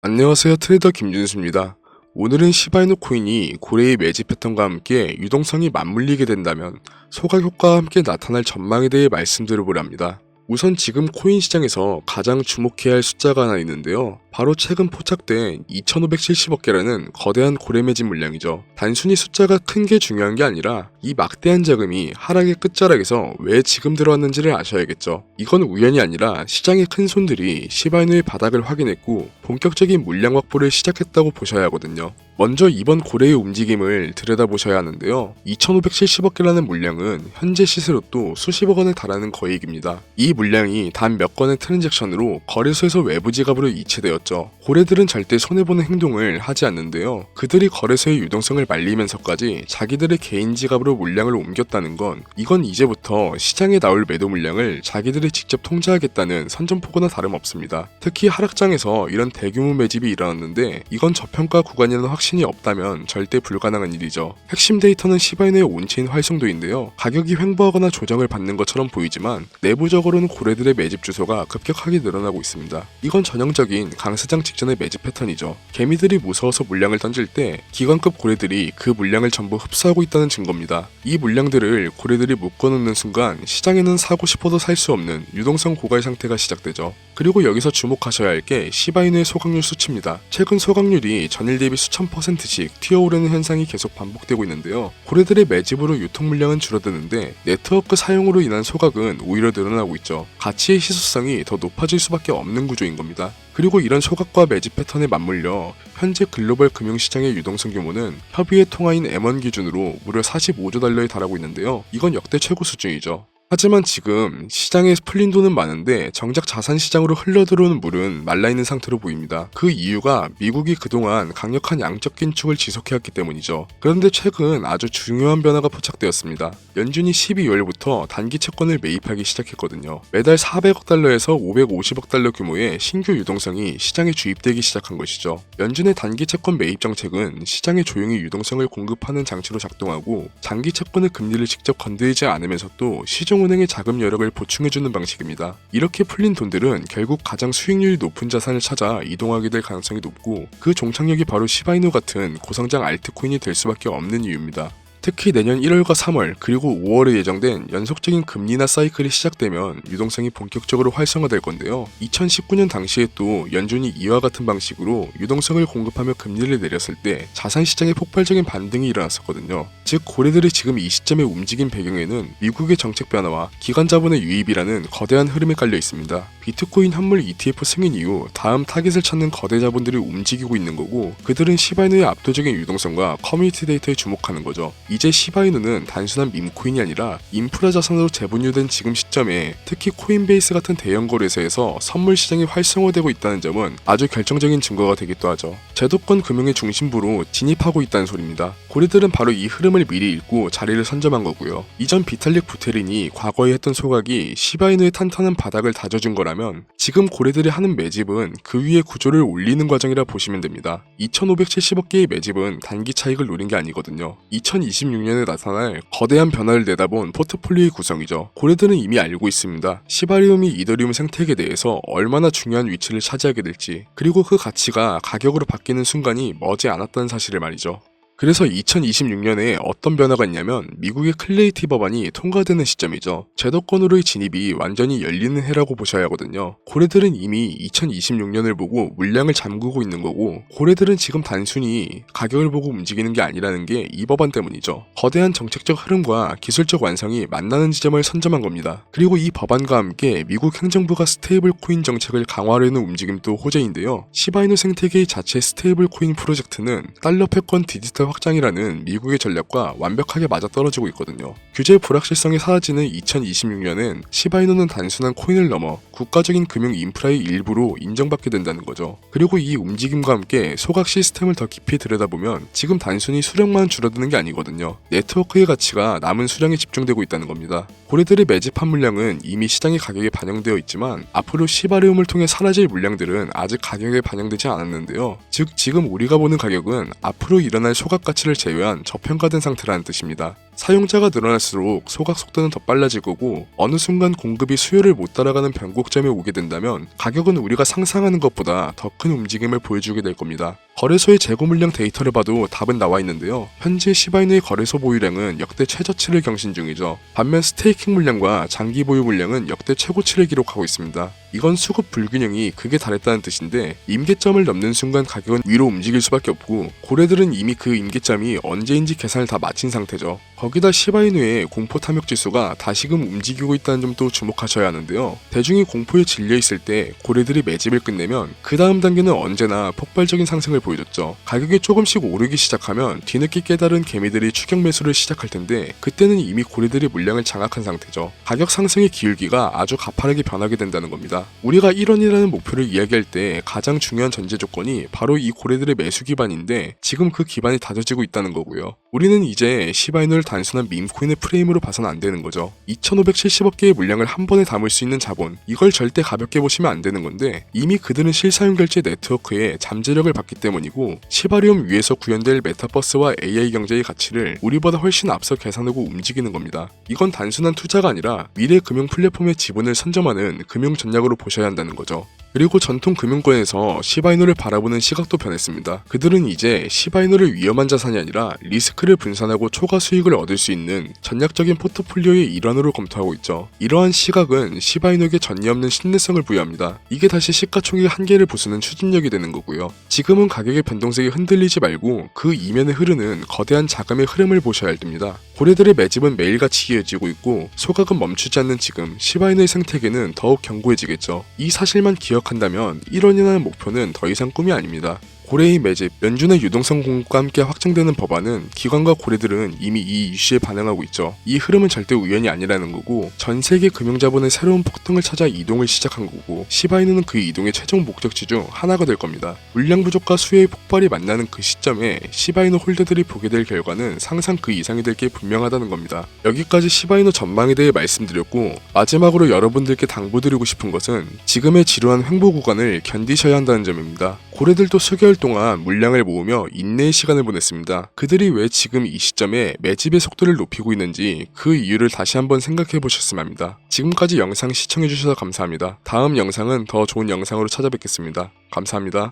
안녕하세요, 트레이더 김준수입니다. 오늘은 시바이누 코인이 고래의 매집 패턴과 함께 유동성이 맞물리게 된다면 소각 효과와 함께 나타날 전망에 대해 말씀드려보려 합니다. 우선 지금 코인 시장에서 가장 주목해야 할 숫자가 하나 있는데요. 바로 최근 포착된 2570억 개라는 거대한 고래 매집 물량이죠. 단순히 숫자가 큰 게 중요한 게 아니라 이 막대한 자금이 하락의 끝자락에서 왜 지금 들어왔는지를 아셔야겠죠. 이건 우연이 아니라 시장의 큰 손들이 시바이누의 바닥을 확인했고 본격적인 물량 확보를 시작했다고 보셔야 하거든요. 먼저 이번 고래의 움직임을 들여다보셔야 하는데요. 2570억 개라는 물량은 현재 시세로 또 수십억 원에 달하는 거액입니다. 이 물량이 단 몇 건의 트랜잭션으로 거래소에서 외부 지갑으로 이체되었죠. 고래들은 절대 손해보는 행동을 하지 않는데요. 그들이 거래소의 유동성을 말리면서까지 자기들의 개인 지갑으로 물량을 옮겼다는 건 이건 이제부터 시장에 나올 매도 물량을 자기들이 직접 통제하겠다는 선전포고나 다름없습니다. 특히 하락장에서 이런 대규모 매집이 일어났는데 이건 저평가 구간이라는 확신이 없다면 절대 불가능한 일이죠. 핵심 데이터는 시바이누의 온체인 활성도인데요. 가격이 횡보하거나 조정을 받는 것처럼 보이지만 내부적으로는 고래들의 매집 주소가 급격하게 늘어나고 있습니다. 이건 전형적인 강세장 직전의 매집 패턴이죠. 개미들이 무서워서 물량을 던질 때 기관급 고래들이 그 물량을 전부 흡수하고 있다는 증거입니다. 이 물량들을 고래들이 묶어놓는 순간 시장에는 사고 싶어도 살 수 없는 유동성 고갈 상태가 시작되죠. 그리고 여기서 주목하셔야 할 게 시바이누의 소각률 수치입니다. 최근 소각률이 전일 대비 수천 %씩 튀어오르는 현상이 계속 반복되고 있는데요. 고래들의 매집으로 유통 물량은 줄어드는데 네트워크 사용으로 인한 소각은 오히려 늘어나고 있죠. 가치의 희소성이 더 높아질 수밖에 없는 구조인 겁니다. 그리고 이런 소각과 매집 패턴에 맞물려 현재 글로벌 금융시장의 유동성 규모는 협의회 통화인 M1 기준으로 무려 45조 달러에 달하고 있는데요. 이건 역대 최고 수준이죠. 하지만 지금 시장에 풀린 돈은 많은데 정작 자산 시장으로 흘러들어오는 물은 말라있는 상태로 보입니다. 그 이유가 미국이 그동안 강력한 양적 긴축을 지속해왔기 때문이죠. 그런데 최근 아주 중요한 변화가 포착되었습니다. 연준이 12월부터 단기 채권을 매입하기 시작했거든요. 매달 400억 달러에서 550억 달러 규모의 신규 유동성이 시장에 주입되기 시작한 것이죠. 연준의 단기 채권 매입 정책은 시장에 조용히 유동성을 공급하는 장치로 작동하고 장기 채권의 금리를 직접 건드리지 않으면서도 시중은행의 자금 여력을 보충해주는 방식입니다. 이렇게 풀린 돈들은 결국 가장 수익률이 높은 자산을 찾아 이동하게 될 가능성이 높고 그 종착역이 바로 시바이누 같은 고성장 알트코인이 될 수밖에 없는 이유입니다. 특히 내년 1월과 3월 그리고 5월에 예정된 연속적인 금리 인하 사이클이 시작되면 유동성이 본격적으로 활성화될 건데요. 2019년 당시에 또 연준이 이와 같은 방식으로 유동성을 공급하며 금리를 내렸을 때 자산 시장에 폭발적인 반등이 일어났었거든요. 즉 고래들이 지금 이 시점에 움직인 배경에는 미국의 정책 변화와 기관 자본의 유입이라는 거대한 흐름에 깔려 있습니다. 비트코인 현물 ETF 승인 이후 다음 타깃을 찾는 거대 자본들이 움직이고 있는 거고 그들은 시바이누의 압도적인 유동성과 커뮤니티 데이터에 주목하는 거죠. 이제 시바이누는 단순한 밈코인이 아니라 인프라 자산으로 재분류된 지금 시점에 특히 코인베이스 같은 대형 거래소에서 선물 시장이 활성화되고 있다는 점은 아주 결정적인 증거가 되기도 하죠. 제도권 금융의 중심부로 진입하고 있다는 소리입니다. 고래들은 바로 이 흐름을 미리 읽고 자리를 선점한 거고요. 이전 비탈릭 부테린이 과거에 했던 소각이 시바이누의 탄탄한 바닥을 다져준 거라면 지금 고래들이 하는 매집은 그 위에 구조를 올리는 과정이라 보시면 됩니다. 2570억 개의 매집은 단기 차익을 노린 게 아니거든요. 2026년에 나타날 거대한 변화를 내다본 포트폴리오의 구성이죠. 고래들은 이미 알고 있습니다. 시바리움이 이더리움 생태계에 대해서 얼마나 중요한 위치를 차지하게 될지 그리고 그 가치가 가격으로 바뀌는 순간이 머지 않았다는 사실을 말이죠. 그래서 2026년에 어떤 변화가 있냐면 미국의 클레이티 법안이 통과되는 시점이죠. 제도권으로의 진입이 완전히 열리는 해라고 보셔야 하거든요. 고래들은 이미 2026년을 보고 물량을 잠그고 있는 거고 고래들은 지금 단순히 가격을 보고 움직이는 게 아니라는 게 이 법안 때문이죠. 거대한 정책적 흐름과 기술적 완성이 만나는 지점을 선점한 겁니다. 그리고 이 법안과 함께 미국 행정부가 스테이블 코인 정책을 강화하려는 움직임도 호재인데요. 시바이누 생태계의 자체 스테이블 코인 프로젝트는 달러 패권 디지털 확장이라는 미국의 전략과 완벽하게 맞아떨어지고 있거든요. 규제의 불확실성이 사라지는 2026년엔 시바이누는 단순한 코인을 넘어 국가적인 금융 인프라의 일부로 인정받게 된다는 거죠. 그리고 이 움직임과 함께 소각 시스템을 더 깊이 들여다보면 지금 단순히 수량만 줄어드는 게 아니거든요. 네트워크의 가치가 남은 수량에 집중되고 있다는 겁니다. 고래들의 매집한 물량은 이미 시장의 가격에 반영되어 있지만 앞으로 시바리움을 통해 사라질 물량들은 아직 가격에 반영되지 않았는데요. 즉 지금 우리가 보는 가격은 앞으로 일어날 소각 소각 가치를 제외한 저평가된 상태라는 뜻입니다. 사용자가 늘어날수록 소각 속도는 더 빨라질 거고 어느 순간 공급이 수요를 못 따라가는 변곡점에 오게 된다면 가격은 우리가 상상하는 것보다 더 큰 움직임을 보여주게 될 겁니다. 거래소의 재고 물량 데이터를 봐도 답은 나와 있는데요. 현재 시바이누의 거래소 보유량은 역대 최저치를 경신 중이죠. 반면 스테이킹 물량과 장기 보유 물량은 역대 최고치를 기록하고 있습니다. 이건 수급 불균형이 극에 달했다는 뜻인데 임계점을 넘는 순간 가격은 위로 움직일 수밖에 없고 고래들은 이미 그 임계점이 언제인지 계산을 다 마친 상태죠. 거기다 시바이누의 공포 탐욕 지수가 다시금 움직이고 있다는 점도 주목하셔야 하는데요. 대중이 공포에 질려 있을 때 고래들이 매집을 끝내면 그 다음 단계는 언제나 폭발적인 상승을 보여줬죠. 가격이 조금씩 오르기 시작하면 뒤늦게 깨달은 개미들이 추격 매수를 시작할 텐데 그때는 이미 고래들이 물량을 장악한 상태죠. 가격 상승의 기울기가 아주 가파르게 변하게 된다는 겁니다. 우리가 1원이라는 목표를 이야기할 때 가장 중요한 전제 조건이 바로 이 고래들의 매수 기반인데 지금 그 기반이 다져지고 있다는 거고요. 우리는 이제 시바이누를 단순한 밈코인의 프레임으로 봐서는 안 되는 거죠. 2570억 개의 물량을 한 번에 담을 수 있는 자본, 이걸 절대 가볍게 보시면 안 되는 건데 이미 그들은 실사용 결제 네트워크에 잠재력을 받기 때문이고 시바리움 위에서 구현될 메타버스와 AI 경제의 가치를 우리보다 훨씬 앞서 계산하고 움직이는 겁니다. 이건 단순한 투자가 아니라 미래 금융 플랫폼의 지분을 선점하는 금융 전략으로 보셔야 한다는 거죠. 그리고 전통 금융권에서 시바이누를 바라보는 시각도 변했습니다. 그들은 이제 시바이누를 위험한 자산이 아니라 리스크를 분산하고 초과 수익을 얻을 수 있는 전략적인 포트폴리오의 일환으로 검토하고 있죠. 이러한 시각은 시바이누에게 전례 없는 신뢰성을 부여합니다. 이게 다시 시가총액의 한계를 부수는 추진력이 되는 거고요. 지금은 가격의 변동성이 흔들리지 말고 그 이면에 흐르는 거대한 자금의 흐름을 보셔야 할 때입니다. 고래들의 매집은 매일같이 이어지고 있고 소각은 멈추지 않는 지금 시바이누의 생태계는 더욱 견고해지겠죠. 이 사실만 기억한다면 1원이라는 목표는 더 이상 꿈이 아닙니다. 고래의 매집, 연준의 유동성 공급과 함께 확정되는 법안은 기관과 고래들은 이미 이 이슈에 반응하고 있죠. 이 흐름은 절대 우연이 아니라는 거고 전 세계 금융자본의 새로운 폭등을 찾아 이동을 시작한 거고 시바이누는 그 이동의 최종 목적지 중 하나가 될 겁니다. 물량 부족과 수요의 폭발이 만나는 그 시점에 시바이누 홀더들이 보게 될 결과는 상상 그 이상이 될 게 분명하다는 겁니다. 여기까지 시바이누 전망에 대해 말씀드렸고 마지막으로 여러분들께 당부드리고 싶은 것은 지금의 지루한 횡보 구간을 견디셔야 한다는 점입니다. 고래들도 수개월 동안 물량을 모으며 인내의 시간을 보냈습니다. 그들이 왜 지금 이 시점에 매집의 속도를 높이고 있는지 그 이유를 다시 한번 생각해 보셨으면 합니다. 지금까지 영상 시청해 주셔서 감사합니다. 다음 영상은 더 좋은 영상으로 찾아뵙겠습니다. 감사합니다.